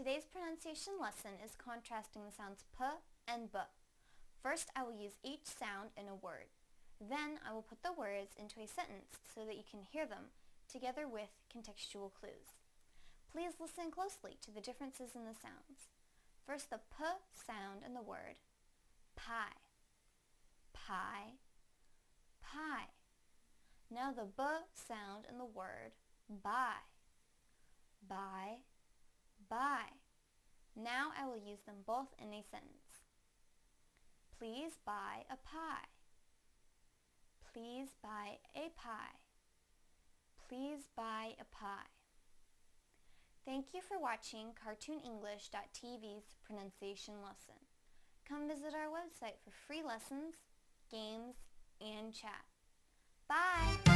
Today's pronunciation lesson is contrasting the sounds p and b. First, I will use each sound in a word. Then, I will put the words into a sentence so that you can hear them, together with contextual clues. Please listen closely to the differences in the sounds. First, the p sound in the word pie, pie, pie. Now the b sound in the word buy, buy, buy. Now I will use them both in a sentence. Please buy a pie. Please buy a pie. Please buy a pie. Thank you for watching CartoonEnglish.tv's pronunciation lesson. Come visit our website for free lessons, games, and chat. Bye!